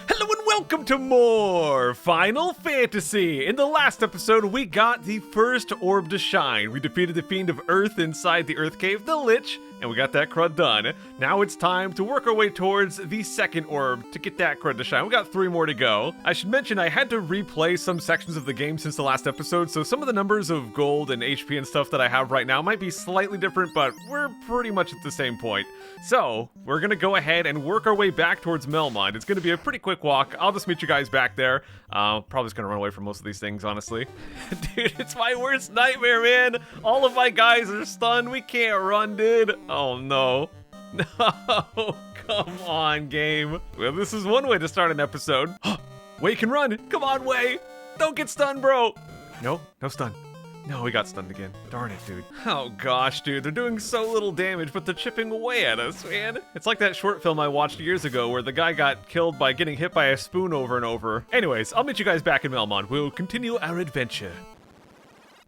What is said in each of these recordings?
Hello and welcome to more Final Fantasy! In the last episode, we got the first orb to shine. We defeated the Fiend of Earth inside the Earth Cave, the Lich, and we got that crud done. Now it's time to work our way towards the second orb to get that crud to shine. We got 3 more to go. I should mention I had to replay some sections of the game since the last episode, so some of the numbers of gold and HP and stuff that I have right now might be slightly different, but we're pretty much at the same point. So, we're gonna go ahead and work our way back towards Melmond. It's gonna be a pretty quick walk. I'll just meet you guys back there. Probably just gonna run away from most of these things, honestly. Dude, it's my worst nightmare, man. All of my guys are stunned. We can't run, dude. Oh, no. No, come on, game. Well, this is one way to start an episode. Way can run. Come on, Way. Don't get stunned, bro. No stun. No, we got stunned again. Darn it, dude. Oh gosh, dude, they're doing so little damage, but they're chipping away at us, man. It's like that short film I watched years ago where the guy got killed by getting hit by a spoon over and over. Anyways, I'll meet you guys back in Melmond. We'll continue our adventure.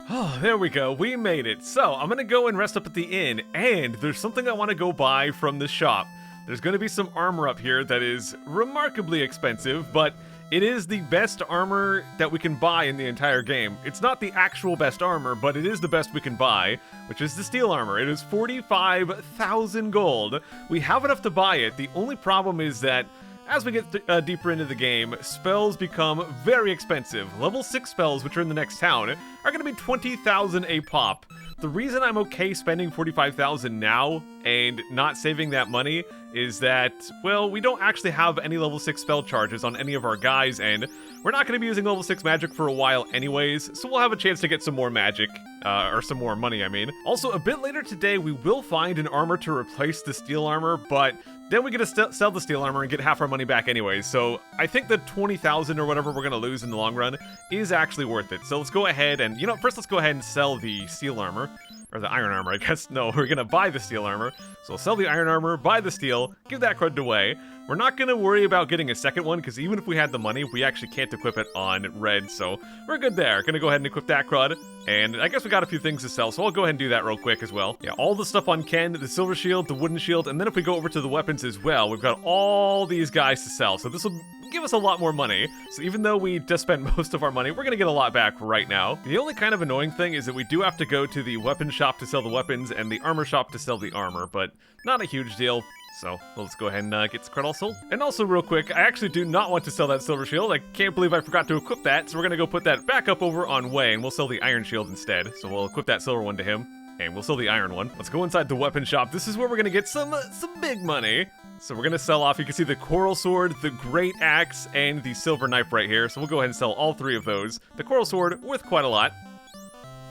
Oh, there we go. We made it. So, I'm gonna go and rest up at the inn, and there's something I want to go buy from the shop. There's gonna be some armor up here that is remarkably expensive, but it is the best armor that we can buy in the entire game. It's not the actual best armor, but it is the best we can buy, which is the steel armor. It is 45,000 gold. We have enough to buy it. The only problem is that as we get deeper into the game, spells become very expensive. Level 6 spells, which are in the next town, are going to be 20,000 a pop. The reason I'm okay spending 45,000 now and not saving that money is that, well, we don't actually have any level 6 spell charges on any of our guys, and we're not going to be using level 6 magic for a while anyways, so we'll have a chance to get some more magic, or some more money, I mean. Also, a bit later today, we will find an armor to replace the steel armor, but then we get to sell the steel armor and get half our money back anyways, so I think the 20,000 or whatever we're going to lose in the long run is actually worth it. So let's go ahead and, first let's go ahead and sell the steel armor. Or the iron armor, I guess. No, we're gonna buy the steel armor. So we'll sell the iron armor, buy the steel, give that crud away. We're not gonna worry about getting a second one, because even if we had the money, we actually can't equip it on red, so we're good there. Gonna go ahead and equip that crud, and I guess we got a few things to sell, so I'll go ahead and do that real quick as well. Yeah, all the stuff on Ken, the silver shield, the wooden shield, and then if we go over to the weapons as well, we've got all these guys to sell, so this will give us a lot more money. So even though we just spent most of our money, we're gonna get a lot back right now. The only kind of annoying thing is that we do have to go to the weapon shop to sell the weapons and the armor shop to sell the armor, but not a huge deal. So let's go ahead and get the credit all sold. And also real quick, I actually do not want to sell that silver shield. I can't believe I forgot to equip that, so we're gonna go put that back up over on Way, and we'll sell the iron shield instead. So we'll equip that silver one to him, and we'll sell the iron one. Let's go inside the weapon shop. This is where we're gonna get some big money. So we're gonna sell off, you can see the coral sword, the great axe, and the silver knife right here. So we'll go ahead and sell all 3 of those. The coral sword, worth quite a lot.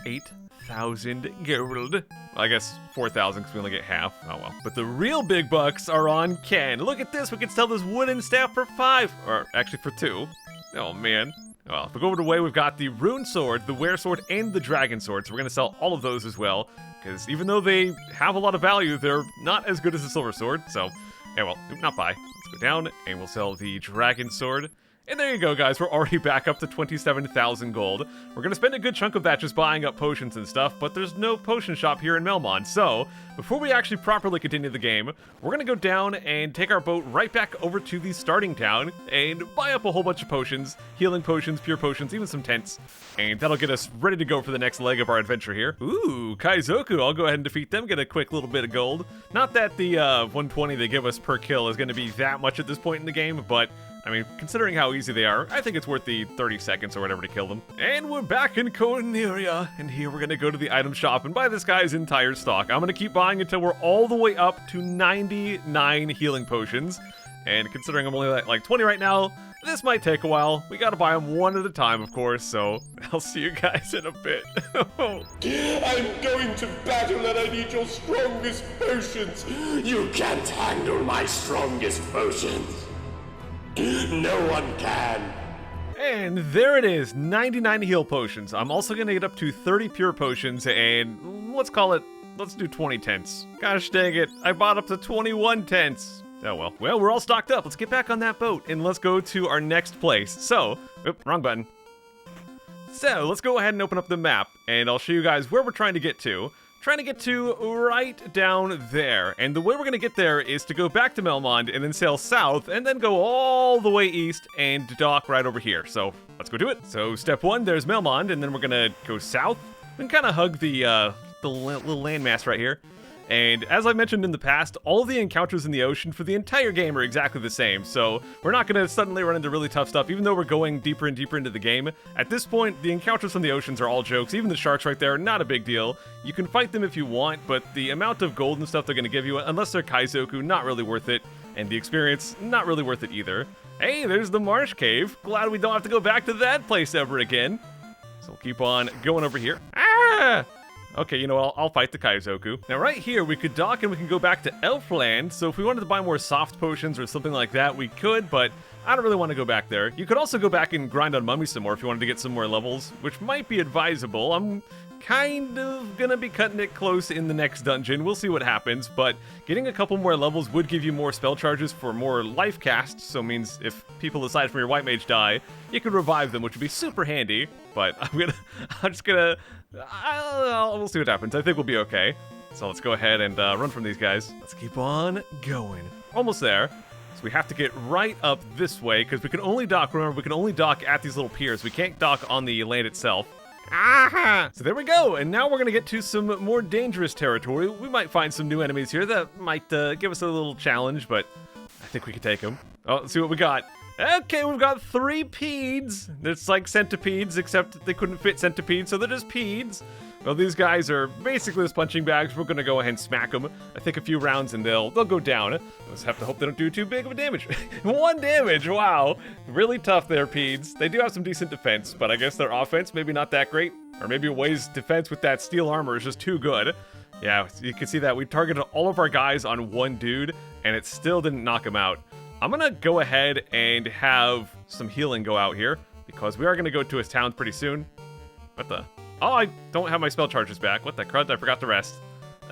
8,000 gold. I guess 4,000 because we only get half. Oh well. But the real big bucks are on Ken. Look at this, we can sell this wooden staff for 5. Or actually for 2. Oh man. Well, if we go over to Way, we've got the rune sword, the were sword, and the dragon sword. So we're gonna sell all of those as well. Because even though they have a lot of value, they're not as good as the silver sword. So, yeah, well, not buy. Let's go down, and we'll sell the dragon sword. And there you go, guys. We're already back up to 27,000 gold. We're going to spend a good chunk of that just buying up potions and stuff, but there's no potion shop here in Melmond. So, before we actually properly continue the game, we're going to go down and take our boat right back over to the starting town and buy up a whole bunch of potions, healing potions, pure potions, even some tents. And that'll get us ready to go for the next leg of our adventure here. Ooh, Kaizoku. I'll go ahead and defeat them, get a quick little bit of gold. Not that the 120 they give us per kill is going to be that much at this point in the game, but I mean, considering how easy they are, I think it's worth the 30 seconds or whatever to kill them. And we're back in Corneria, and here we're gonna go to the item shop and buy this guy's entire stock. I'm gonna keep buying until we're all the way up to 99 healing potions. And considering I'm only like 20 right now, this might take a while. We gotta buy them one at a time, of course, so I'll see you guys in a bit. I'm going to battle and I need your strongest potions. You can't handle my strongest potions. No one can. And there it is, 99 heal potions. I'm also gonna get up to 30 pure potions and let's do 20 tents. Gosh dang it, I bought up to 21 tents. Oh well. Well, we're all stocked up. Let's get back on that boat and let's go to our next place. So, wrong button. So, let's go ahead and open up the map and I'll show you guys where we're trying to get to. trying to get to right down there. And the way we're going to get there is to go back to Melmond and then sail south and then go all the way east and dock right over here. So let's go do it. So step 1, there's Melmond, and then we're going to go south and kind of hug the little landmass right here. And as I mentioned in the past, all the encounters in the ocean for the entire game are exactly the same, so we're not going to suddenly run into really tough stuff, even though we're going deeper and deeper into the game. At this point, the encounters from the oceans are all jokes. Even the sharks right there, not a big deal. You can fight them if you want, but the amount of gold and stuff they're going to give you, unless they're Kaizoku, not really worth it. And the experience, not really worth it either. Hey, there's the marsh cave. Glad we don't have to go back to that place ever again. So we'll keep on going over here. Ah! Okay, you know what, I'll fight the Kaizoku. Now right here, we could dock and we can go back to Elfland, so if we wanted to buy more soft potions or something like that, we could, but I don't really want to go back there. You could also go back and grind on Mummy some more if you wanted to get some more levels, which might be advisable. I'm kind of gonna be cutting it close in the next dungeon. We'll see what happens, but getting a couple more levels would give you more spell charges for more life casts, so it means if people aside from your white mage die, you could revive them, which would be super handy, but we'll see what happens. I think we'll be okay. So let's go ahead and run from these guys. Let's keep on going. Almost there. So we have to get right up this way, because we can only dock, remember, we can only dock at these little piers. We can't dock on the land itself. Aha! So there we go, and now we're going to get to some more dangerous territory. We might find some new enemies here that might give us a little challenge, but I think we can take them. Oh, let's see what we got. Okay, we've got 3 peeds. It's like centipedes, except they couldn't fit centipedes, so they're just peeds. Well, these guys are basically just punching bags. We're gonna go ahead and smack them. I think a few rounds and they'll go down. We'll just have to hope they don't do too big of a damage. 1 damage, wow. Really tough there, peeds. They do have some decent defense, but I guess their offense maybe not that great. Or maybe Way's defense with that steel armor is just too good. Yeah, you can see that. We targeted all of our guys on 1 dude, and it still didn't knock him out. I'm gonna go ahead and have some healing go out here, because we are gonna go to his town pretty soon. What the? Oh, I don't have my spell charges back. What the crud? I forgot the rest.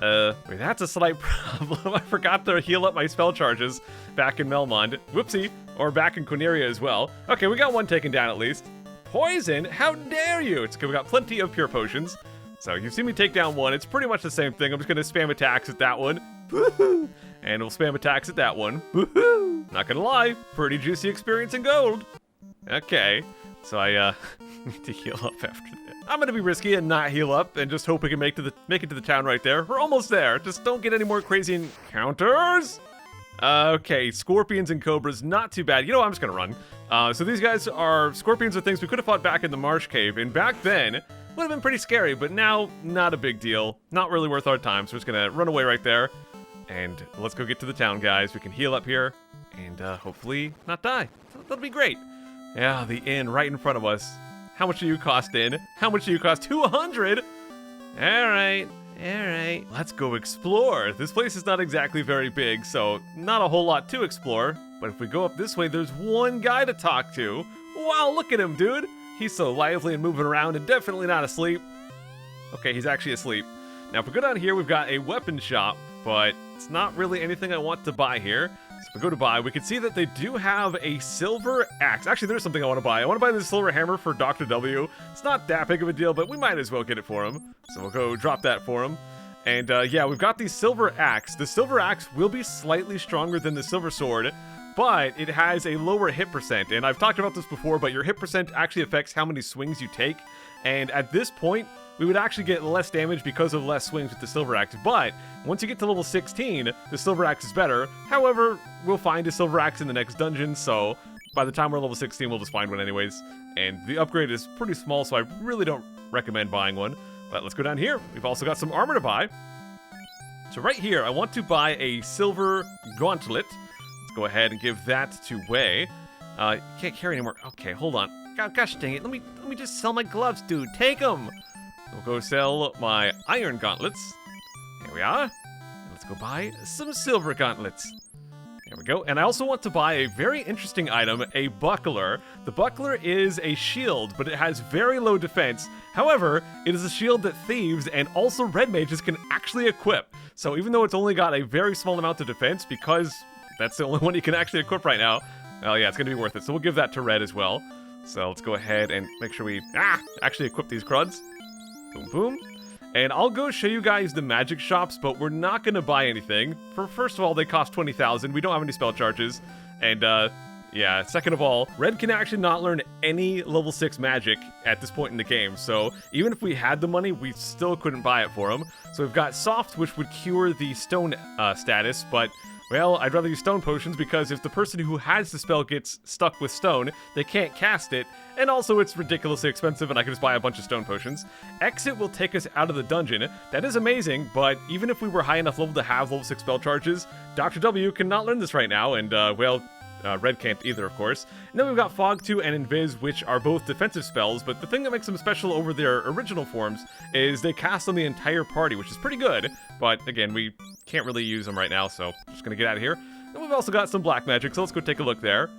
Wait, that's a slight problem. I forgot to heal up my spell charges back in Melmond. Whoopsie. Or back in Quinaria as well. Okay, we got 1 taken down at least. Poison? How dare you? It's okay, we got plenty of pure potions. So you've seen me take down 1. It's pretty much the same thing. I'm just gonna spam attacks at that one. Woohoo! And we'll spam attacks at that one. Woohoo! Not gonna lie, pretty juicy experience in gold. Okay, so I need to heal up after that. I'm gonna be risky and not heal up and just hope we can make it to the town right there. We're almost there. Just don't get any more crazy encounters. Okay, scorpions and cobras, not too bad. You know what, I'm just gonna run. So these guys are scorpions, are things we could have fought back in the marsh cave, and back then would have been pretty scary, but now not a big deal. Not really worth our time, so we're just gonna run away right there. And let's go get to the town, guys. We can heal up here and hopefully not die. That'll be great. Yeah, the inn right in front of us. How much do you cost, inn? How much do you cost? 200? Alright. Let's go explore. This place is not exactly very big, so not a whole lot to explore. But if we go up this way, there's 1 guy to talk to. Wow, look at him, dude. He's so lively and moving around and definitely not asleep. Okay, he's actually asleep. Now, if we go down here, we've got a weapon shop, but it's not really anything I want to buy here. So if we go to buy, we can see that they do have a silver axe. Actually, there's something I want to buy. I want to buy this silver hammer for Dr. W. It's not that big of a deal, but we might as well get it for him. So we'll go drop that for him. And yeah, we've got the silver axe. The silver axe will be slightly stronger than the silver sword, but it has a lower hit percent. And I've talked about this before, but your hit percent actually affects how many swings you take. And at this point, we would actually get less damage because of less swings with the silver axe. But once you get to level 16, the silver axe is better. However, we'll find a silver axe in the next dungeon, so by the time we're level 16, we'll just find one anyways. And the upgrade is pretty small, so I really don't recommend buying one. But let's go down here. We've also got some armor to buy. So right here, I want to buy a silver gauntlet. Let's go ahead and give that to Wei. Can't carry anymore. Okay, hold on. Gosh dang it. Let me just sell my gloves, dude. Take them. We'll go sell my iron gauntlets. Here we are. Let's go buy some silver gauntlets. There we go. And I also want to buy a very interesting item, a buckler. The buckler is a shield, but it has very low defense. However, it is a shield that thieves and also red mages can actually equip. So even though it's only got a very small amount of defense, because that's the only one you can actually equip right now, well, yeah, it's going to be worth it. So we'll give that to red as well. So let's go ahead and make sure we actually equip these cruds. Boom, boom. And I'll go show you guys the magic shops, but we're not going to buy anything. First of all, they cost 20,000. We don't have any spell charges. And, yeah, second of all, Red can actually not learn any level 6 magic at this point in the game. So even if we had the money, we still couldn't buy it for him. So we've got Soft, which would cure the stone status, but... well, I'd rather use stone potions because if the person who has the spell gets stuck with stone, they can't cast it, and also it's ridiculously expensive and I can just buy a bunch of stone potions. Exit will take us out of the dungeon. That is amazing, but even if we were high enough level to have level 6 spell charges, Dr. W cannot learn this right now, and, well... Red can't either, of course. And then we've got Fog 2 and Invis, which are both defensive spells, but the thing that makes them special over their original forms is they cast on the entire party, which is pretty good. But again, we can't really use them right now, so just gonna get out of here. And we've also got some black magic, so let's go take a look there.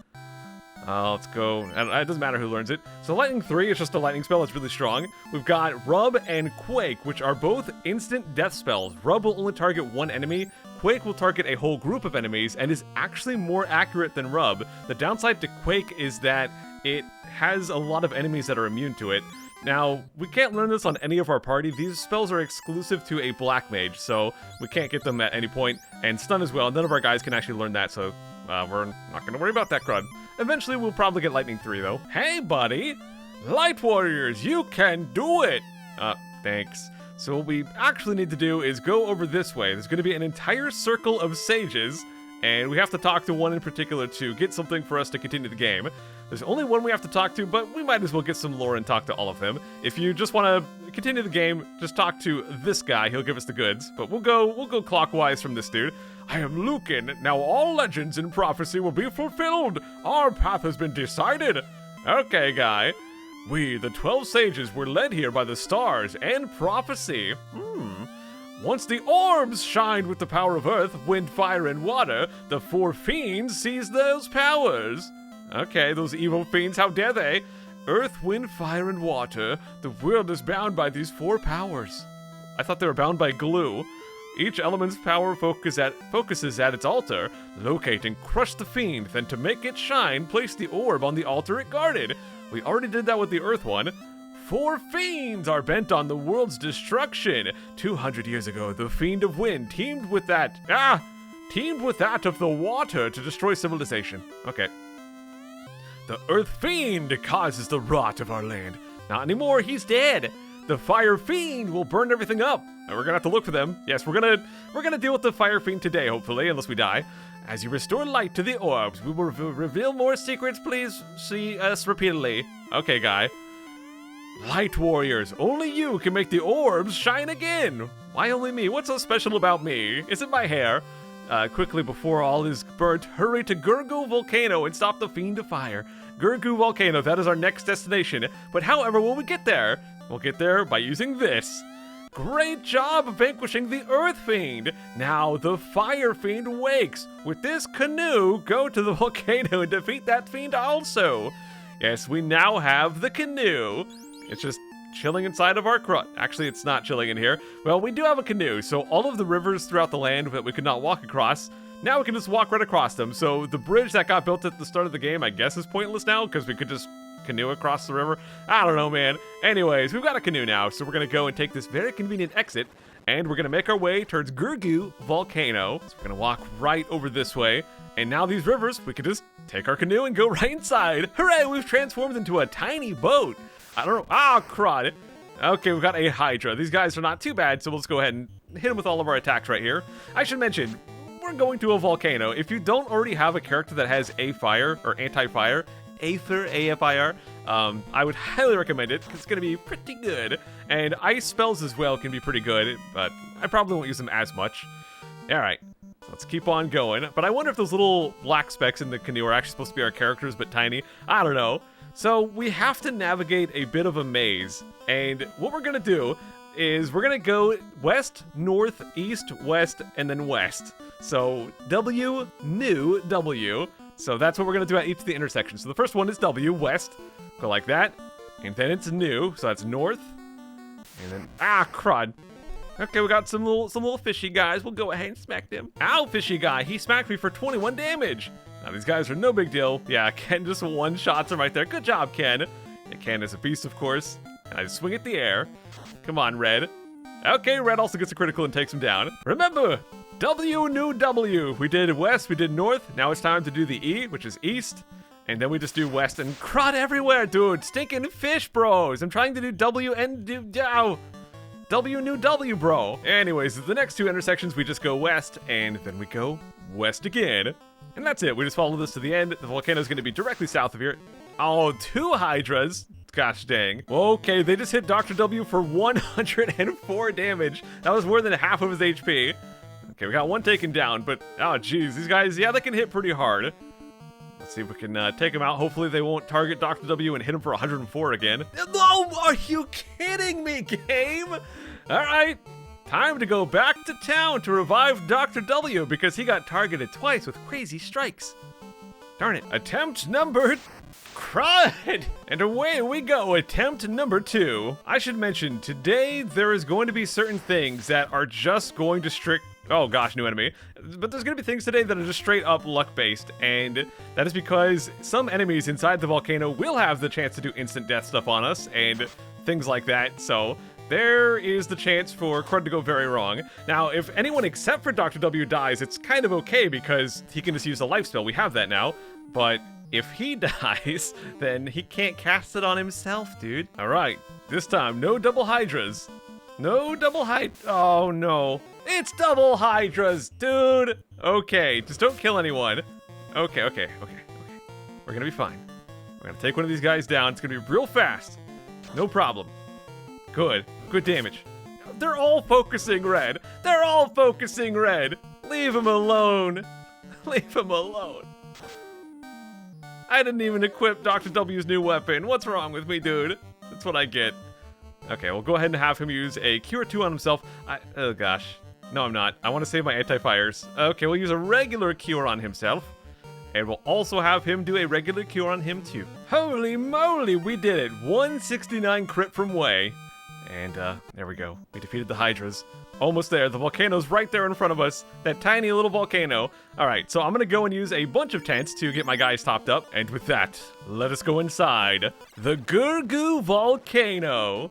Let's go. It doesn't matter who learns it. So Lightning 3 is just a lightning spell. It's really strong. We've got Rub and Quake, which are both instant death spells. Rub will only target one enemy. Quake will target a whole group of enemies and is actually more accurate than Rub. The downside to Quake is that it has a lot of enemies that are immune to it. Now, we can't learn this on any of our party. These spells are exclusive to a black mage, so we can't get them at any point. And Stun as well. None of our guys can actually learn that, so we're not going to worry about that crud. Eventually, we'll probably get Lightning 3, though. Hey, buddy! Light Warriors, you can do it! Thanks. So what we actually need to do is go over this way. There's going to be an entire circle of sages, and we have to talk to one in particular to get something for us to continue the game. There's only one we have to talk to, but we might as well get some lore and talk to all of them. If you just want to continue the game, just talk to this guy. He'll give us the goods. But we'll go clockwise from this dude. I am Lucan. Now all legends and prophecy will be fulfilled. Our path has been decided. Okay, guy. We, the 12 sages, were led here by the stars and prophecy. Once the orbs shined with the power of earth, wind, fire, and water, the 4 fiends seized those powers. Okay, those evil fiends, how dare they? Earth, wind, fire, and water. The world is bound by these 4 powers. I thought they were bound by glue. Each element's power focuses at its altar. Locate and crush the fiend, then to make it shine, place the orb on the altar it guarded. We already did that with the earth one. 4 fiends are bent on the world's destruction. 200 years ago, the fiend of wind teamed with that of the water to destroy civilization. Okay. The earth fiend causes the rot of our land. Not anymore, he's dead. The fire fiend will burn everything up. And we're gonna have to look for them. Yes, we're gonna deal with the fire fiend today, hopefully, unless we die. As you restore light to the orbs, we will reveal more secrets. Please see us repeatedly. Okay, guy. Light warriors, only you can make the orbs shine again. Why only me? What's so special about me? Is it my hair? Quickly before all is burnt, hurry to Gurgu Volcano and stop the fiend of fire. Gurgu Volcano, that is our next destination. But however will we get there? We'll get there by using this. Great job vanquishing the Earth Fiend! Now the Fire Fiend wakes! With this canoe, go to the volcano and defeat that fiend also! Yes, we now have the canoe. It's just chilling inside of our crut. Actually, it's not chilling in here. Well, we do have a canoe, so all of the rivers throughout the land that we could not walk across, now we can just walk right across them. So the bridge that got built at the start of the game, I guess is pointless now, because we could just canoe across the river. I don't know, man. Anyways, we've got a canoe now, so we're gonna go and take this very convenient exit, and we're gonna make our way towards Gurgu Volcano. So we're gonna walk right over this way, and now these rivers, we can just take our canoe and go right inside. Hooray, we've transformed into a tiny boat. I don't know. Ah, crud. Okay, we've got a Hydra. These guys are not too bad, so let's go ahead and hit them with all of our attacks right here. I should mention, we're going to a volcano. If you don't already have a character that has a fire or anti-fire, Aether, AFIR, I would highly recommend it because it's going to be pretty good. And ice spells as well can be pretty good, but I probably won't use them as much. Alright, let's keep on going. But I wonder if those little black specks in the canoe are actually supposed to be our characters, but tiny. I don't know. So we have to navigate a bit of a maze. And what we're going to do is we're going to go west, north, east, west, and then west. So W, new, W. So that's what we're going to do at each of the intersections. So the first one is W, west. Go like that. And then it's new. So that's north. And then, ah, crud. Okay, we got some little fishy guys. We'll go ahead and smack them. Ow, fishy guy. He smacked me for 21 damage. Now, these guys are no big deal. Yeah, Ken just one-shots him right there. Good job, Ken. Yeah, Ken is a beast, of course. And I just swing at the air. Come on, Red. Okay, red also gets a critical and takes him down. Remember, W, new W. We did west, we did north. Now it's time to do the E, which is east. And then we just do west and crud everywhere, dude. Stinking fish bros. I'm trying to do W and do W, new W, bro. Anyways, the next two intersections, we just go west and then we go west again. And that's it. We just follow this to the end. The volcano is going to be directly south of here. Oh, 2 Hydras. Gosh dang. Okay, they just hit Dr. W for 104 damage. That was more than half of his HP. Okay, we got one taken down, but oh geez, these guys, yeah, they can hit pretty hard. Let's see if we can take them out. Hopefully they won't target Dr. W and hit him for 104 again. No, are you kidding me, game? All right, time to go back to town to revive Dr. W because he got targeted twice with crazy strikes. Darn it. Attempt number... crud! And away we go, attempt number 2. I should mention, today there is going to be certain things that are just going to oh gosh, new enemy. But there's going to be things today that are just straight up luck-based, and that is because some enemies inside the volcano will have the chance to do instant death stuff on us, and things like that, so there is the chance for crud to go very wrong. Now, if anyone except for Dr. W dies, it's kind of okay because he can just use a life spell. We have that now, but if he dies, then he can't cast it on himself, dude. All right, this time, no double Hydras. No double oh no. It's double Hydras, dude. Okay, just don't kill anyone. Okay. We're gonna be fine. We're gonna take one of these guys down. It's gonna be real fast. No problem. Good damage. They're all focusing red. They're all focusing red. Leave him alone. Leave him alone. I didn't even equip Dr. W's new weapon. What's wrong with me, dude? That's what I get. Okay, we'll go ahead and have him use a Cure 2 on himself. Oh gosh. No, I'm not. I want to save my anti-fires. Okay, we'll use a regular Cure on himself. And we'll also have him do a regular Cure on him too. Holy moly, we did it. 169 crit from Way. And there we go. We defeated the Hydras. Almost there. The volcano's right there in front of us. That tiny little volcano. All right, so I'm going to go and use a bunch of tents to get my guys topped up. And with that, let us go inside the Gurgu volcano.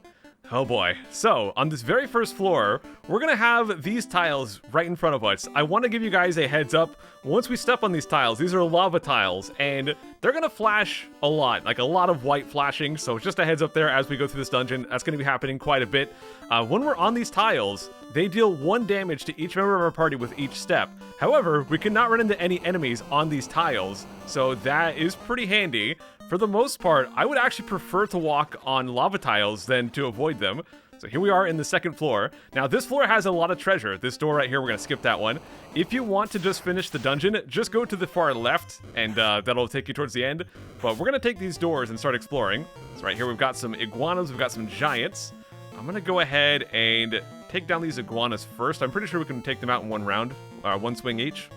Oh boy. So, on this very first floor, we're gonna have these tiles right in front of us. I want to give you guys a heads up. Once we step on these tiles, these are lava tiles, and they're gonna flash a lot, like a lot of white flashing, so just a heads up there as we go through this dungeon. That's gonna be happening quite a bit. When we're on these tiles, they deal 1 damage to each member of our party with each step. However, we cannot run into any enemies on these tiles, so that is pretty handy. For the most part, I would actually prefer to walk on lava tiles than to avoid them. So here we are in the second floor. Now this floor has a lot of treasure. This door right here, we're gonna skip that one. If you want to just finish the dungeon, just go to the far left and that'll take you towards the end. But we're gonna take these doors and start exploring. So right here, we've got some iguanas, we've got some giants. I'm gonna go ahead and take down these iguanas first. I'm pretty sure we can take them out in one round, 1 swing each.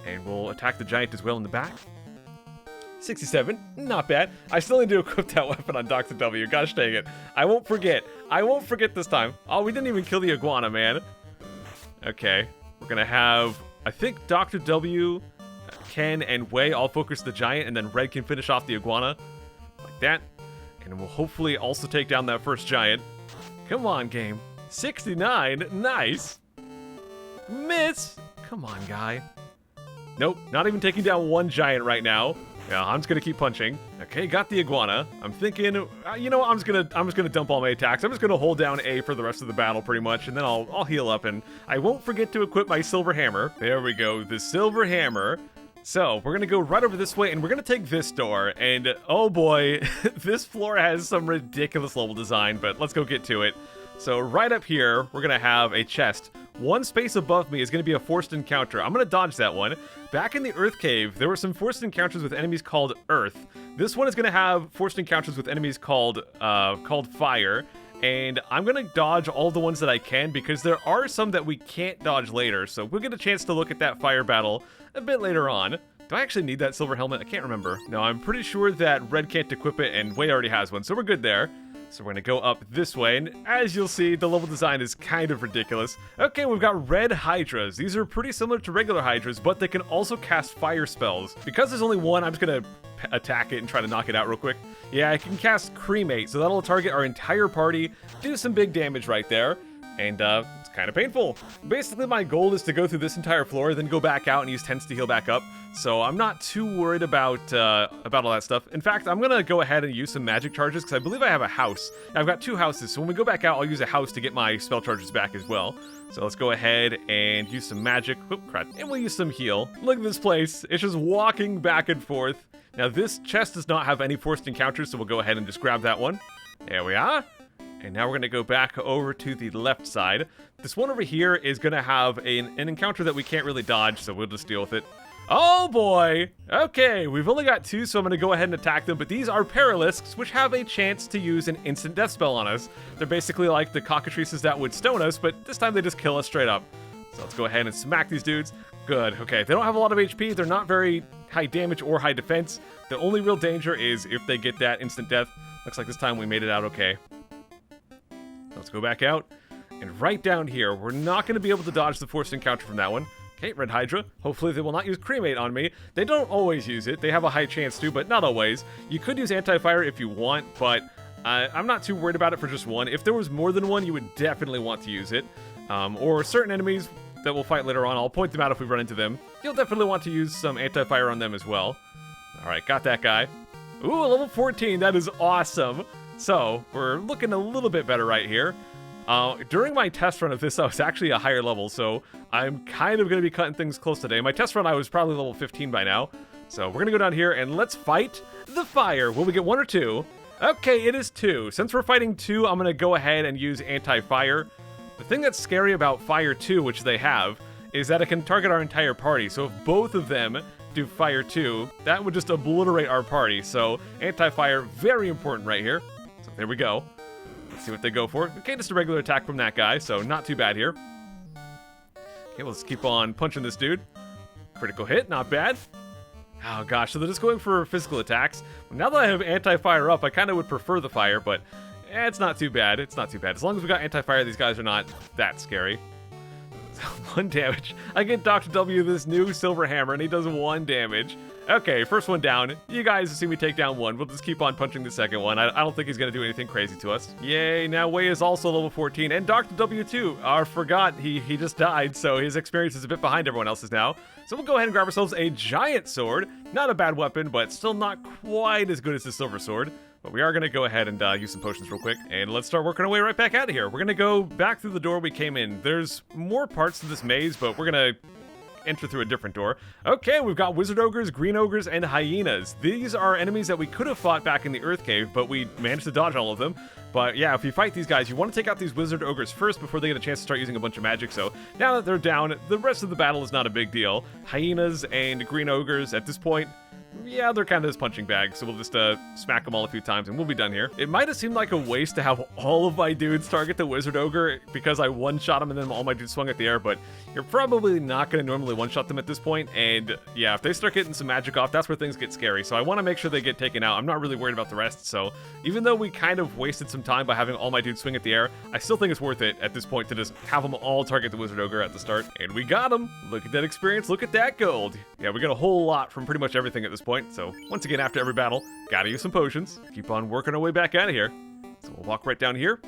And we'll attack the giant as well in the back. 67, not bad. I still need to equip that weapon on Dr. W. Gosh dang it. I won't forget. I won't forget this time. Oh, we didn't even kill the iguana, man. Okay, we're gonna have, I think Dr. W, Ken, and Way all focus the giant, and then Red can finish off the iguana. Like that. And we'll hopefully also take down that first giant. Come on, game. 69, nice. Miss. Come on, guy. Nope, not even taking down 1 giant right now. Yeah, I'm just gonna keep punching. Okay, got the iguana. I'm thinking, you know what, I'm just gonna dump all my attacks. I'm just gonna hold down A for the rest of the battle pretty much, and then I'll heal up, and I won't forget to equip my silver hammer. There we go, the silver hammer. So, we're gonna go right over this way, and we're gonna take this door, and oh boy, this floor has some ridiculous level design, but let's go get to it. So, right up here, we're gonna have a chest. 1 space above me is going to be a forced encounter. I'm going to dodge that one. Back in the Earth Cave, there were some forced encounters with enemies called Earth. This one is going to have forced encounters with enemies called Fire. And I'm going to dodge all the ones that I can because there are some that we can't dodge later. So we'll get a chance to look at that fire battle a bit later on. Do I actually need that silver helmet? I can't remember. No, I'm pretty sure that Red can't equip it and Way already has one. So we're good there. So we're gonna go up this way, and as you'll see, the level design is kind of ridiculous. Okay, we've got red Hydras. These are pretty similar to regular Hydras, but they can also cast fire spells. Because there's only one, I'm just gonna attack it and try to knock it out real quick. Yeah, I can cast Cremate, so that'll target our entire party, do some big damage right there. and it's kind of painful. Basically, my goal is to go through this entire floor, then go back out and use tents to heal back up. So I'm not too worried about all that stuff. In fact, I'm gonna go ahead and use some magic charges because I believe I have a house. I've got 2 houses, so when we go back out, I'll use a house to get my spell charges back as well. So let's go ahead and use some magic. Whoop, crap. And we'll use some heal. Look at this place. It's just walking back and forth. Now this chest does not have any forced encounters, so we'll go ahead and just grab that one. There we are. And now we're going to go back over to the left side. This one over here is going to have an encounter that we can't really dodge, so we'll just deal with it. Oh boy! Okay, we've only got 2, so I'm going to go ahead and attack them, but these are Paralisks, which have a chance to use an instant death spell on us. They're basically like the cockatrices that would stone us, but this time they just kill us straight up. So let's go ahead and smack these dudes. Good, okay, they don't have a lot of HP, they're not very high damage or high defense. The only real danger is if they get that instant death. Looks like this time we made it out okay. Let's go back out, and right down here, we're not going to be able to dodge the forced encounter from that one. Okay, Red Hydra. Hopefully they will not use Cremate on me. They don't always use it. They have a high chance to, but not always. You could use Anti-Fire if you want, but I'm not too worried about it for just one. If there was more than one, you would definitely want to use it. Or certain enemies that we'll fight later on, I'll point them out if we run into them. You'll definitely want to use some Anti-Fire on them as well. All right, got that guy. Ooh, level 14. That is awesome. So, we're looking a little bit better right here. During my test run of this, I was actually a higher level, so I'm kind of going to be cutting things close today. My test run, I was probably level 15 by now. So we're going to go down here and let's fight the fire. Will we get 1 or 2? Okay, it is 2. Since we're fighting 2, I'm going to go ahead and use anti-fire. The thing that's scary about fire 2, which they have, is that it can target our entire party. So if both of them do fire 2, that would just obliterate our party. So anti-fire, very important right here. So there we go. Let's see what they go for. Okay, just a regular attack from that guy, so not too bad here. Okay, let's keep on punching this dude. Critical hit, not bad. Oh gosh, so they're just going for physical attacks. Now that I have anti-fire up, I kind of would prefer the fire, but it's not too bad. It's not too bad. As long as we got anti-fire, these guys are not that scary. 1 damage. I get Dr. W this new silver hammer, and he does 1 damage. Okay, first one down. You guys see me take down 1. We'll just keep on punching the second one. I don't think he's going to do anything crazy to us. Yay, now Wei is also level 14, and Dr. W too. I forgot, he just died, so his experience is a bit behind everyone else's now. So we'll go ahead and grab ourselves a giant sword. Not a bad weapon, but still not quite as good as the silver sword. But we are going to go ahead and use some potions real quick, and let's start working our way right back out of here. We're going to go back through the door we came in. There's more parts to this maze, but we're going to enter through a different door. Okay, we've got wizard ogres, green ogres, and hyenas. These are enemies that we could have fought back in the Earth Cave, but we managed to dodge all of them. But yeah, if you fight these guys, you want to take out these wizard ogres first before they get a chance to start using a bunch of magic. So now that they're down, the rest of the battle is not a big deal. Hyenas and green ogres at this point, yeah, they're kind of just punching bags, so we'll just smack them all a few times and we'll be done here. It might have seemed like a waste to have all of my dudes target the wizard ogre because I one-shot them and then all my dudes swung at the air, but you're probably not going to normally one-shot them at this point, and yeah, if they start getting some magic off, that's where things get scary, so I want to make sure they get taken out. I'm not really worried about the rest, so even though we kind of wasted some time by having all my dudes swing at the air, I still think it's worth it at this point to just have them all target the wizard ogre at the start, and we got them. Look at that experience, look at that gold. Yeah, we got a whole lot from pretty much everything at this point, so once again, after every battle, gotta use some potions. Keep on working our way back out of here. So we'll walk right down here,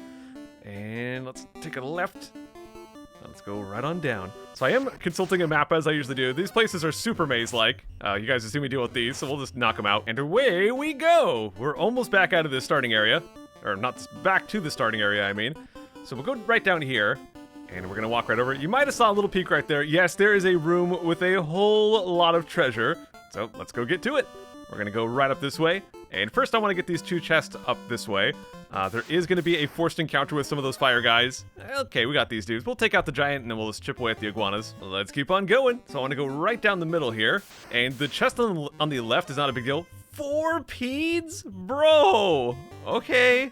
and let's take a left. Let's go right on down. So I am consulting a map as I usually do. These places are super maze-like. You guys have seen me deal with these, so we'll just knock them out. And away we go! We're almost back out of this starting area. Or not back to the starting area, I mean. So we'll go right down here, and we're gonna walk right over. You might have saw a little peek right there. Yes, there is a room with a whole lot of treasure. So let's go get to it. We're gonna go right up this way. And first I wanna get these 2 chests up this way. There is gonna be a forced encounter with some of those fire guys. Okay, we got these dudes. We'll take out the giant and then we'll just chip away at the iguanas. Let's keep on going. So I wanna go right down the middle here. And the chest on the left is not a big deal. 4 peds? Bro! Okay.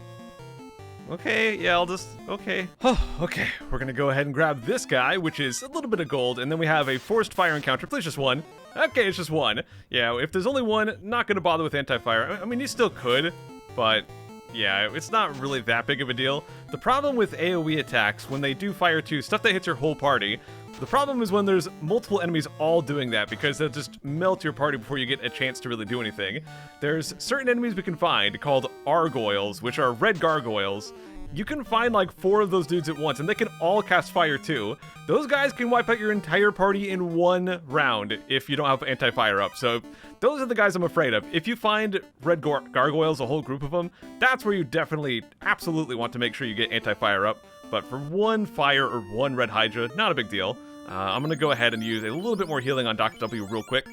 Okay, yeah, I'll just, okay. Oh, okay, we're gonna go ahead and grab this guy, which is a little bit of gold, and then we have a forced fire encounter. Please, just 1. Okay, it's just 1. Yeah, if there's only 1, not gonna bother with anti-fire. I mean, you still could, but yeah, it's not really that big of a deal. The problem with AoE attacks, when they do fire 2, stuff that hits your whole party, the problem is when there's multiple enemies all doing that, because they'll just melt your party before you get a chance to really do anything. There's certain enemies we can find called Argoyles, which are red gargoyles, you can find like 4 of those dudes at once, and they can all cast fire too. Those guys can wipe out your entire party in 1 round if you don't have anti-fire up. So those are the guys I'm afraid of. If you find red gargoyles, a whole group of them, that's where you definitely, absolutely want to make sure you get anti-fire up. But for 1 fire or 1 red Hydra, not a big deal. I'm going to go ahead and use a little bit more healing on Dr. W real quick.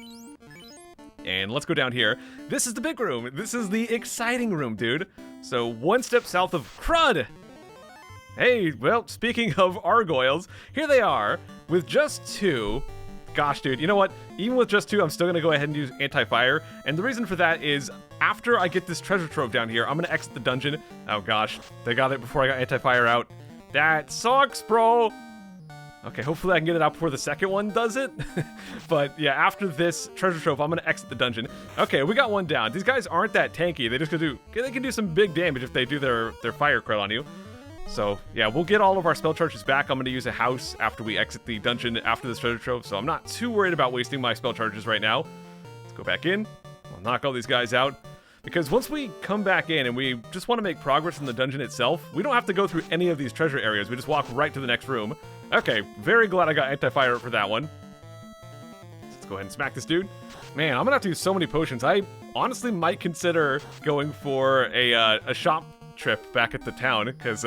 And let's go down here. This is the big room. This is the exciting room, dude. So 1 step south of Crud. Hey, well, speaking of Argoyles, here they are with just 2. Gosh, dude, you know what? Even with just 2, I'm still going to go ahead and use anti-fire. And the reason for that is after I get this treasure trove down here, I'm going to exit the dungeon. Oh, gosh. They got it before I got anti-fire out. That sucks, bro. Okay, hopefully I can get it out before the second one does it. But yeah, after this treasure trove, I'm going to exit the dungeon. Okay, we got 1 down. These guys aren't that tanky. They can do some big damage if they do their fire crit on you. So yeah, we'll get all of our spell charges back. I'm going to use a house after we exit the dungeon after this treasure trove. So I'm not too worried about wasting my spell charges right now. Let's go back in. I'll knock all these guys out. Because once we come back in and we just want to make progress in the dungeon itself, we don't have to go through any of these treasure areas. We just walk right to the next room. Okay, very glad I got anti-fire for that one. Let's go ahead and smack this dude. Man, I'm gonna have to use so many potions. I honestly might consider going for a shop trip back at the town, because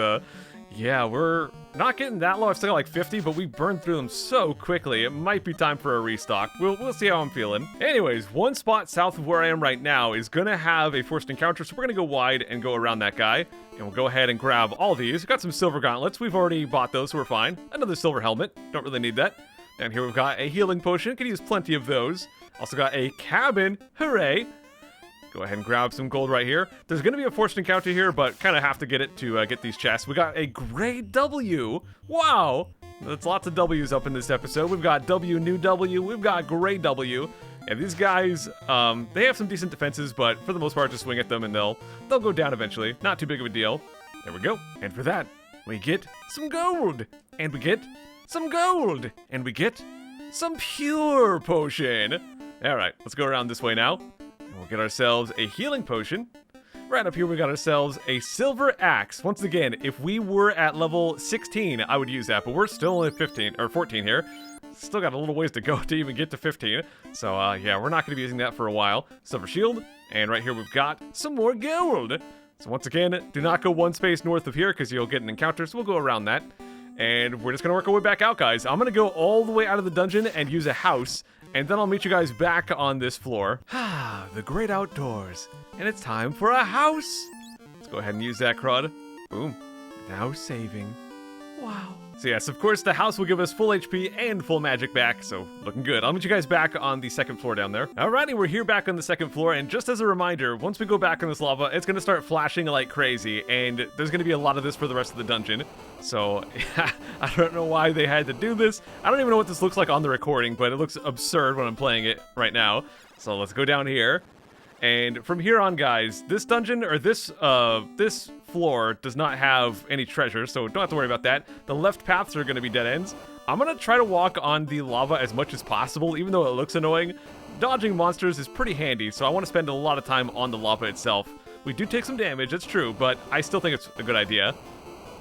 yeah, we're not getting that low. I've still got like 50, but we burned through them so quickly. It might be time for a restock. We'll see how I'm feeling. Anyways, 1 spot south of where I am right now is gonna have a forced encounter, so we're gonna go wide and go around that guy. And we'll go ahead and grab all these. We've got some silver gauntlets. We've already bought those, so we're fine. Another silver helmet. Don't really need that. Down here we've got a healing potion. Could use plenty of those. Also got a cabin. Hooray! Go ahead and grab some gold right here. There's going to be a forced encounter here, but kind of have to get it to get these chests. We got a great W. Wow! That's lots of W's up in this episode. We've got W, new W. We've got great W. And these guys, they have some decent defenses, but for the most part, just swing at them and they'll go down eventually. Not too big of a deal. There we go. And for that, we get some gold. And we get some gold. And we get some pure potion. All right, let's go around this way now. And we'll get ourselves a healing potion. Right up here, we got ourselves a silver axe. Once again, if we were at level 16, I would use that, but we're still only 15 or 14 here. Still got a little ways to go to even get to 15. So yeah, we're not going to be using that for a while. Silver shield. And right here we've got some more gold. So once again, do not go 1 space north of here because you'll get an encounter. So we'll go around that. And we're just going to work our way back out, guys. I'm going to go all the way out of the dungeon and use a house. And then I'll meet you guys back on this floor. Ah, the great outdoors. And it's time for a house. Let's go ahead and use that crud. Boom. Now saving. Wow. So yes, of course, the house will give us full HP and full magic back, so looking good. I'll meet you guys back on the 2nd floor down there. Alrighty, we're here back on the 2nd floor, and just as a reminder, once we go back on this lava, it's going to start flashing like crazy, and there's going to be a lot of this for the rest of the dungeon. So, yeah, I don't know why they had to do this. I don't even know what this looks like on the recording, but it looks absurd when I'm playing it right now. So let's go down here. And from here on, guys, this dungeon, or this floor does not have any treasure, so don't have to worry about that. The left paths are going to be dead ends. I'm going to try to walk on the lava as much as possible, even though it looks annoying. Dodging monsters is pretty handy, so I want to spend a lot of time on the lava itself. We do take some damage, it's true, but I still think it's a good idea.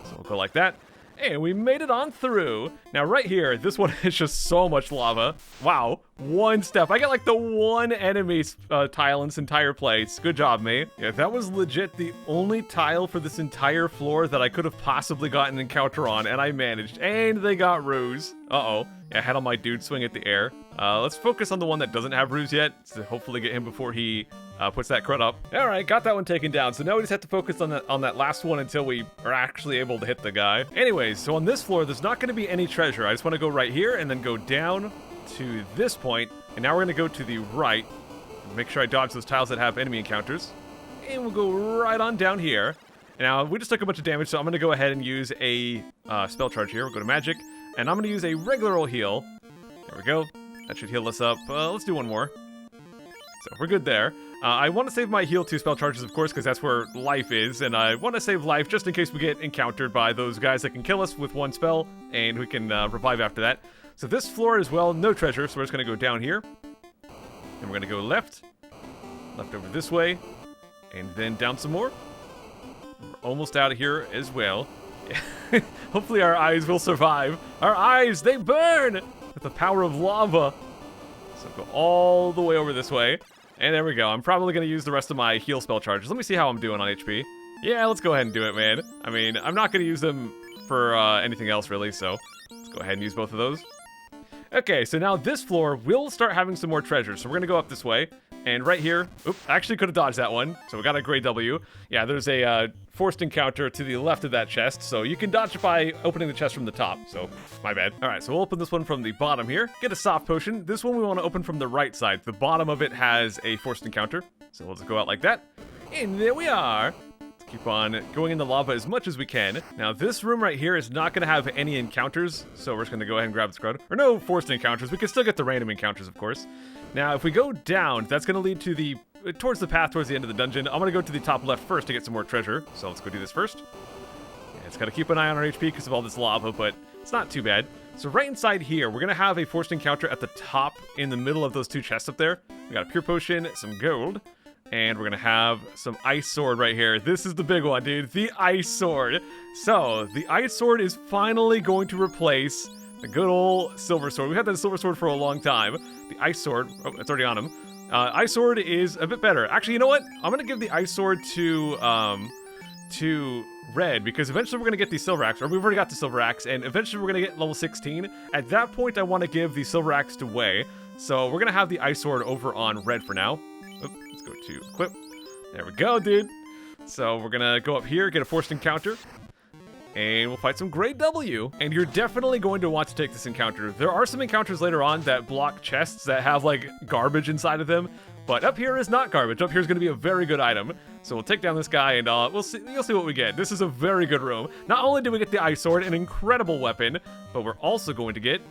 So we'll go like that. And we made it on through. Now right here, this one is just so much lava. Wow, 1 step. I got like the 1 enemy tile in this entire place. Good job, me. Yeah, that was legit the only tile for this entire floor that I could have possibly gotten an encounter on, and I managed. And they got ruse. Uh-oh. Yeah, I had all my dudes swing at the air. Let's focus on the one that doesn't have ruse yet, to hopefully get him before he puts that crit up. All right, got that one taken down. So now we just have to focus on that last one until we are actually able to hit the guy. Anyways, so on this floor, there's not going to be any treasure. I just want to go right here and then go down to this point. And now we're going to go to the right. Make sure I dodge those tiles that have enemy encounters. And we'll go right on down here. Now, we just took a bunch of damage, so I'm going to go ahead and use a spell charge here. We'll go to magic. And I'm going to use a regular old heal. There we go. That should heal us up. Let's do one more. So we're good there. I want to save my heal 2 spell charges, of course, because that's where life is. And I want to save life just in case we get encountered by those guys that can kill us with 1 spell. And we can revive after that. So this floor as well, no treasure. So we're just going to go down here. And we're going to go left. Left over this way. And then down some more. almost out of here as well. Hopefully our eyes will survive. Our eyes, they burn with the power of lava. So go all the way over this way. And there we go. I'm probably going to use the rest of my heal spell charges. Let me see how I'm doing on HP. Yeah, let's go ahead and do it, man. I mean, I'm not going to use them for anything else, really, so let's go ahead and use both of those. Okay, so now this floor will start having some more treasures. So we're going to go up this way. And right here, oops, I actually could have dodged that one. So we got a great W. Yeah, there's a forced encounter to the left of that chest. So you can dodge it by opening the chest from the top. So my bad. All right, so we'll open this one from the bottom here. Get a soft potion. This one we want to open from the right side. The bottom of it has a forced encounter. So we'll just go out like that. And there we are. Let's keep on going in the lava as much as we can. Now this room right here is not going to have any encounters. So we're just going to go ahead and grab the crud. Or no forced encounters. We can still get the random encounters, of course. Now, if we go down, that's going to lead to towards the path towards the end of the dungeon. I'm going to go to the top left first to get some more treasure. So let's go do this first. Yeah, it's got to keep an eye on our HP because of all this lava, but it's not too bad. So right inside here, we're going to have a forced encounter at the top in the middle of those two chests up there. We got a pure potion, some gold, and we're going to have some ice sword right here. This is the big one, dude. The ice sword. So the ice sword is finally going to replace the good old silver sword. We've had that silver sword for a long time. The ice sword, oh, it's already on him. Ice sword is a bit better. Actually, you know what? I'm gonna give the ice sword to red because eventually we're gonna get the silver axe, or we've already got the silver axe, and eventually we're gonna get level 16. At that point, I want to give the silver axe to Wei. So we're gonna have the ice sword over on red for now. Oop, let's go to equip. There we go, dude. So we're gonna go up here, get a forced encounter. And we'll fight some great W. And you're definitely going to want to take this encounter. There are some encounters later on that block chests that have like garbage inside of them. But up here is not garbage. Up here is going to be a very good item. So we'll take down this guy and we'll see. You'll see what we get. This is a very good room. Not only do we get the ice sword, an incredible weapon, but we're also going to get,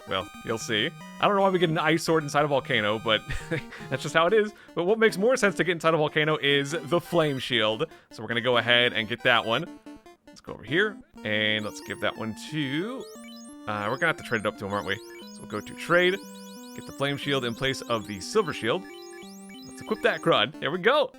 well, you'll see. I don't know why we get an ice sword inside a volcano, but that's just how it is. But what makes more sense to get inside a volcano is the flame shield. So we're going to go ahead and get that one. Let's go over here, and let's give that one to... we're going to have to trade it up to him, aren't we? So we'll go to trade, get the flame shield in place of the silver shield. Let's equip that crud. There we go.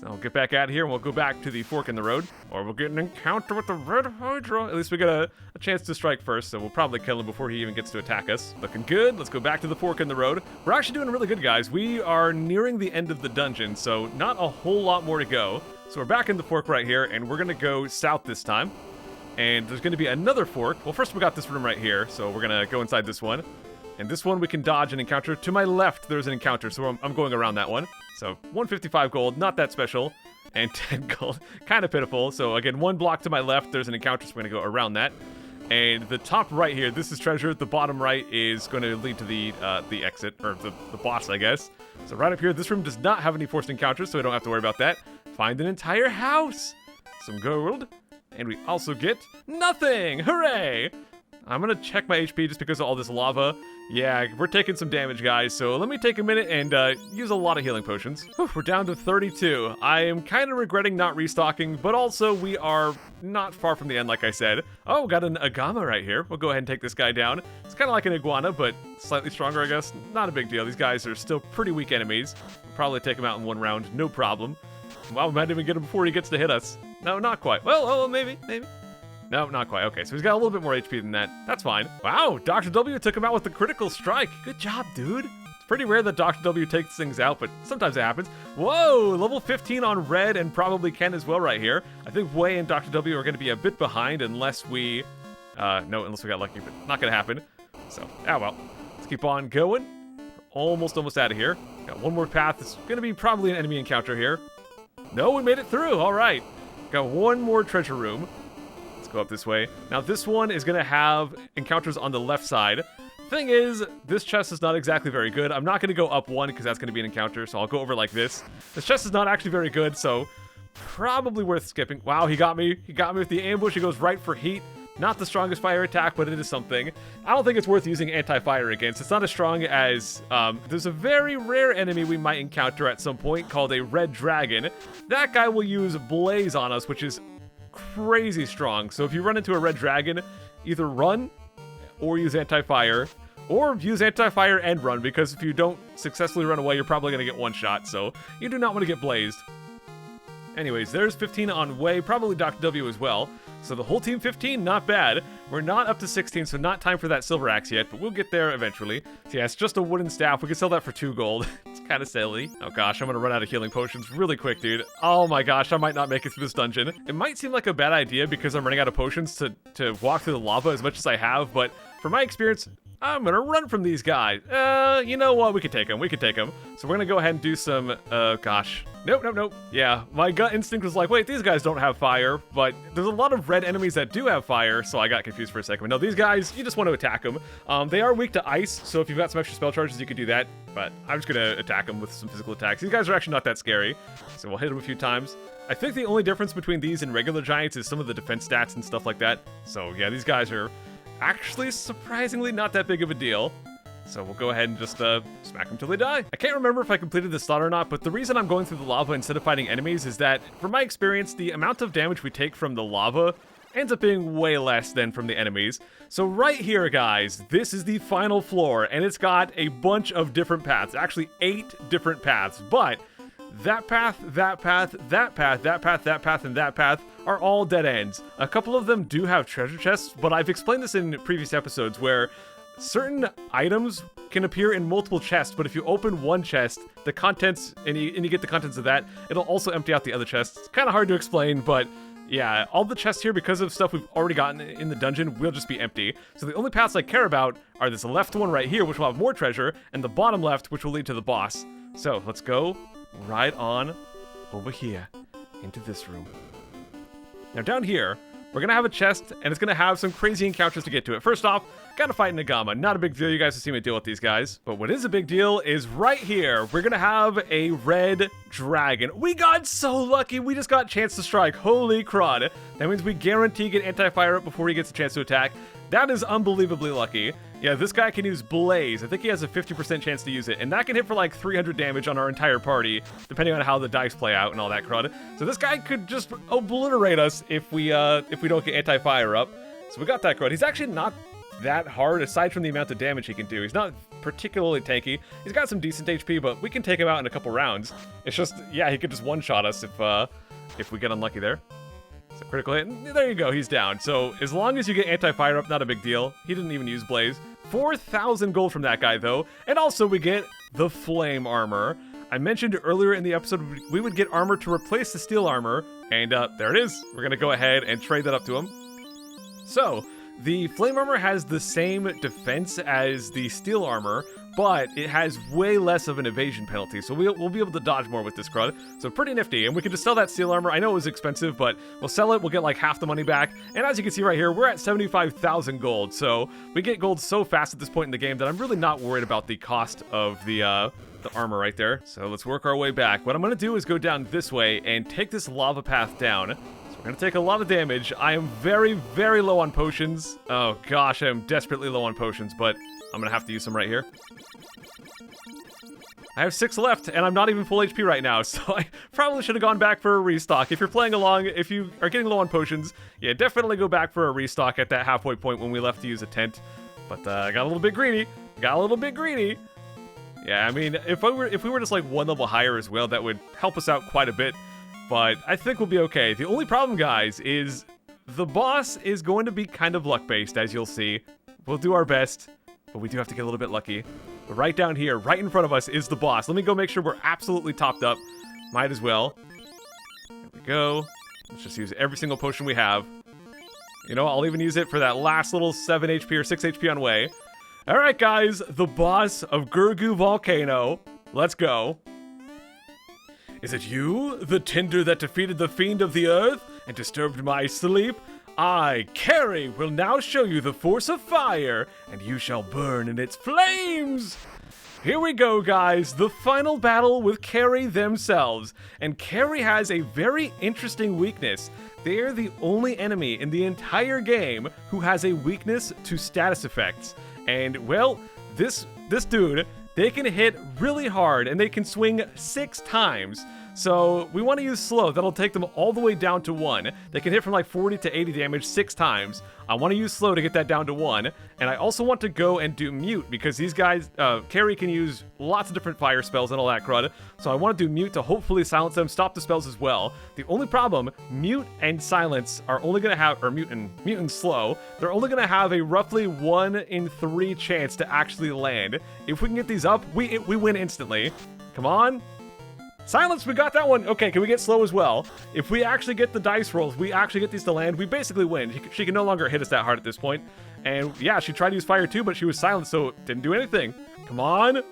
So we'll get back out of here, and we'll go back to the fork in the road. Or we'll get an encounter with the red Hydra. At least we get a chance to strike first, so we'll probably kill him before he even gets to attack us. Looking good. Let's go back to the fork in the road. We're actually doing really good, guys. We are nearing the end of the dungeon, so not a whole lot more to go. So we're back in the fork right here, and we're going to go south this time. And there's going to be another fork. Well, first we got this room right here, so we're going to go inside this one. And this one we can dodge an encounter. To my left, there's an encounter, so I'm going around that one. So 155 gold, not that special. And 10 gold, kind of pitiful. So again, one block to my left, there's an encounter, so we're going to go around that. And the top right here, this is treasure. The bottom right is going to lead to the exit, or the boss, I guess. So right up here, this room does not have any forced encounters, so we don't have to worry about that. Find an entire house. Some gold. And we also get nothing! Hooray! I'm gonna check my HP just because of all this lava. Yeah, we're taking some damage, guys, so let me take a minute and use a lot of healing potions. Whew, we're down to 32. I am kind of regretting not restocking, but also we are not far from the end, like I said. Oh, got an Agama right here. We'll go ahead and take this guy down. It's kind of like an iguana, but slightly stronger, I guess. Not a big deal. These guys are still pretty weak enemies. We'll probably take them out in one round, no problem. Wow, we might even get him before he gets to hit us. No, not quite. Well, oh, maybe. No, not quite. Okay, so he's got a little bit more HP than that. That's fine. Wow, Dr. W took him out with the critical strike. Good job, dude. It's pretty rare that Dr. W takes things out, but sometimes it happens. Whoa, level 15 on red and probably Ken as well right here. I think Wei and Dr. W are going to be a bit behind unless we... unless we got lucky, but not going to happen. So, well. Let's keep on going. We're almost out of here. Got one more path. It's going to be probably an enemy encounter here. No, we made it through. All right. Got one more treasure room. Let's go up this way. Now, this one is going to have encounters on the left side. Thing is, this chest is not exactly very good. I'm not going to go up one because that's going to be an encounter, so I'll go over like this. This chest is not actually very good, so probably worth skipping. Wow, he got me. He got me with the ambush. He goes right for heat. Not the strongest fire attack, but it is something. I don't think it's worth using anti-fire against. It's not as strong as... there's a very rare enemy we might encounter at some point called a red dragon. That guy will use blaze on us, which is crazy strong. So if you run into a red dragon, either run or use anti-fire, or use anti-fire and run, because if you don't successfully run away, you're probably going to get one shot. So you do not want to get blazed. Anyways, there's 15 on way, probably Dr. W as well. So the whole team 15, not bad. We're not up to 16, so not time for that silver axe yet, but we'll get there eventually. So yeah, it's just a wooden staff. We can sell that for 2 gold. It's kind of silly. Oh gosh, I'm gonna run out of healing potions really quick, dude. Oh my gosh, I might not make it through this dungeon. It might seem like a bad idea because I'm running out of potions to walk through the lava as much as I have, but from my experience, I'm gonna run from these guys. You know what? We can take them. We can take them. So we're gonna go ahead and do some, gosh. Nope. Yeah, my gut instinct was like, wait, these guys don't have fire, but there's a lot of red enemies that do have fire, so I got confused for a second. But no, these guys, you just want to attack them. They are weak to ice, so if you've got some extra spell charges, you can do that, but I'm just gonna attack them with some physical attacks. These guys are actually not that scary, so we'll hit them a few times. I think the only difference between these and regular giants is some of the defense stats and stuff like that. So yeah, these guys are actually surprisingly not that big of a deal. So we'll go ahead and just smack them till they die. I can't remember if I completed this slot or not, but the reason I'm going through the lava instead of fighting enemies is that, from my experience, the amount of damage we take from the lava ends up being way less than from the enemies. So right here, guys, this is the final floor, and it's got a bunch of different paths. Actually, 8 different paths, but that path, that path, that path, that path, that path, and that path are all dead ends. A couple of them do have treasure chests, but I've explained this in previous episodes where certain items can appear in multiple chests, but if you open one chest, the contents, and you get the contents of that, it'll also empty out the other chests. It's kind of hard to explain, but yeah, all the chests here, because of stuff we've already gotten in the dungeon, will just be empty. So the only paths I care about are this left one right here, which will have more treasure, and the bottom left, which will lead to the boss. So let's go right on over here into this room. Now down here, we're gonna have a chest, and it's gonna have some crazy encounters to get to it. First off, gotta fight Nagama. Not a big deal, you guys have seen me deal with these guys. But what is a big deal is right here, we're gonna have a red dragon. We got so lucky, we just got chance to strike. Holy crud. That means we guarantee get anti-fire up before he gets a chance to attack. That is unbelievably lucky. Yeah, this guy can use Blaze. I think he has a 50% chance to use it, and that can hit for like 300 damage on our entire party, depending on how the dice play out and all that crud. So this guy could just obliterate us if we don't get anti-fire up. So we got that crud. He's actually not that hard, aside from the amount of damage he can do. He's not particularly tanky. He's got some decent HP, but we can take him out in a couple rounds. It's just, yeah, he could just one-shot us if we get unlucky there. So critical hit, and there you go, he's down. So as long as you get anti-fire up, not a big deal. He didn't even use Blaze. 4,000 gold from that guy, though. And also we get the flame armor. I mentioned earlier in the episode we would get armor to replace the steel armor, and there it is. We're gonna go ahead and trade that up to him. So the flame armor has the same defense as the steel armor, but it has way less of an evasion penalty, so we'll be able to dodge more with this crud. So pretty nifty, and we can just sell that steel armor. I know it was expensive, but we'll sell it, we'll get like half the money back. And as you can see right here, we're at 75,000 gold, so we get gold so fast at this point in the game that I'm really not worried about the cost of the armor right there. So let's work our way back. What I'm gonna do is go down this way and take this lava path down. So we're gonna take a lot of damage. I am very, very low on potions. Oh gosh, I am desperately low on potions, but I'm gonna have to use some right here. I have 6 left, and I'm not even full HP right now, so I probably should have gone back for a restock. If you're playing along, if you are getting low on potions, yeah, definitely go back for a restock at that halfway point when we left to use a tent. But I got a little bit greedy. Yeah, I mean, if we were just like one level higher as well, that would help us out quite a bit. But I think we'll be okay. The only problem, guys, is the boss is going to be kind of luck-based, as you'll see. We'll do our best, but we do have to get a little bit lucky. But right down here, right in front of us, is the boss. Let me go make sure we're absolutely topped up. Might as well. There we go. Let's just use every single potion we have. You know, I'll even use it for that last little 7 HP or 6 HP on way. Alright, guys, the boss of Gurgu Volcano. Let's go. Is it you, the tinder that defeated the fiend of the earth and disturbed my sleep? I, Kary, will now show you the force of fire, and you shall burn in its flames! Here we go, guys, the final battle with Kary themselves. And Kary has a very interesting weakness. They're the only enemy in the entire game who has a weakness to status effects. And, well, this dude, they can hit really hard, and they can swing 6 times. So we want to use slow. That'll take them all the way down to 1. They can hit from like 40 to 80 damage 6 times. I want to use slow to get that down to 1. And I also want to go and do mute because these guys, Kary can use lots of different fire spells and all that crud. So I want to do mute to hopefully silence them, stop the spells as well. The only problem, mute and silence are only going to have, or mute and slow, they're only going to have a roughly 1 in 3 chance to actually land. If we can get these up, we win instantly. Come on. Silence, we got that one. Okay, can we get slow as well? If we actually get the dice rolls, we actually get these to land, we basically win. She can no longer hit us that hard at this point. And yeah, she tried to use fire too, but she was silent, so it didn't do anything. Come on.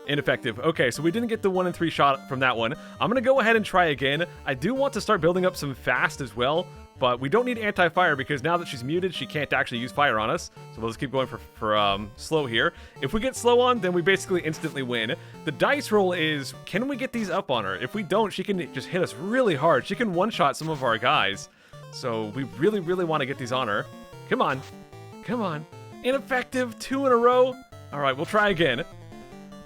Ineffective. Okay, so we didn't get the 1 in 3 shot from that one. I'm going to go ahead and try again. I do want to start building up some fast as well, but we don't need anti-fire because now that she's muted, she can't actually use fire on us. So we'll just keep going for slow here. If we get slow on, then we basically instantly win. The dice roll is, can we get these up on her? If we don't, she can just hit us really hard. She can one-shot some of our guys. So we really, really want to get these on her. Come on. Come on. Ineffective, 2 in a row. All right, we'll try again.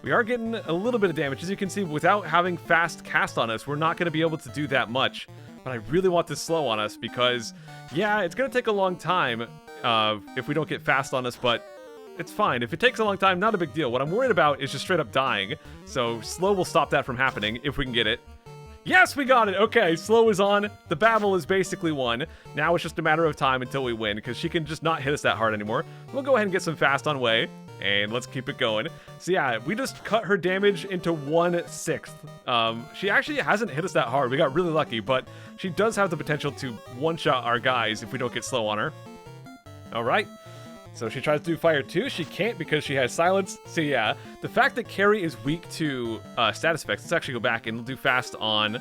We are getting a little bit of damage. As you can see, without having fast cast on us, we're not going to be able to do that much. But I really want this slow on us because, yeah, it's going to take a long time if we don't get fast on us, but it's fine. If it takes a long time, not a big deal. What I'm worried about is just straight up dying. So slow will stop that from happening if we can get it. Yes, we got it. Okay, slow is on. The battle is basically won. Now it's just a matter of time until we win because she can just not hit us that hard anymore. We'll go ahead and get some fast on way. And let's keep it going. So yeah, we just cut her damage into 1/6. She actually hasn't hit us that hard. We got really lucky, but she does have the potential to one-shot our guys if we don't get slow on her. All right. So she tries to do fire too. She can't because she has silence. So yeah, the fact that Kary is weak to status effects. Let's actually go back and do fast on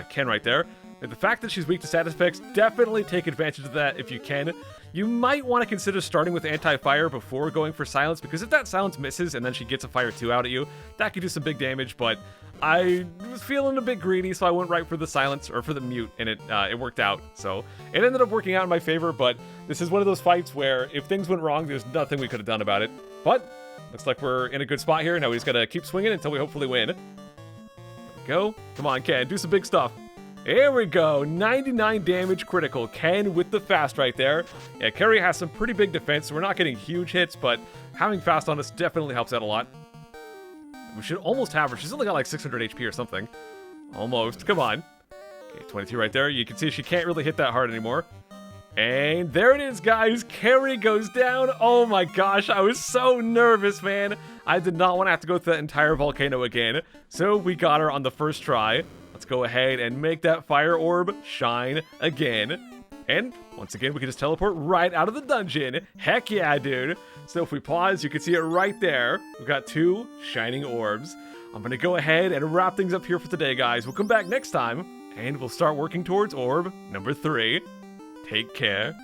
Ken right there. The fact that she's weak to status effects, definitely take advantage of that if you can. You might want to consider starting with anti-fire before going for silence, because if that silence misses and then she gets a fire 2 out at you, that could do some big damage, but I was feeling a bit greedy, so I went right for the silence, or for the mute, and it worked out. So it ended up working out in my favor, but this is one of those fights where if things went wrong, there's nothing we could have done about it. But looks like we're in a good spot here. Now we just gotta keep swinging until we hopefully win. There we go. Come on, Ken, do some big stuff. Here we go, 99 damage critical. Ken with the fast right there. Yeah, Kary has some pretty big defense, so we're not getting huge hits, but having fast on us definitely helps out a lot. We should almost have her. She's only got like 600 HP or something. Almost, come on. Okay, 22 right there. You can see she can't really hit that hard anymore. And there it is, guys. Kary goes down. Oh my gosh, I was so nervous, man. I did not want to have to go through that entire volcano again. So we got her on the first try. Let's go ahead and make that fire orb shine again. And once again, we can just teleport right out of the dungeon. Heck yeah, dude. So if we pause, you can see it right there. We've got 2 shining orbs. I'm going to go ahead and wrap things up here for today, guys. We'll come back next time, and we'll start working towards orb number 3. Take care.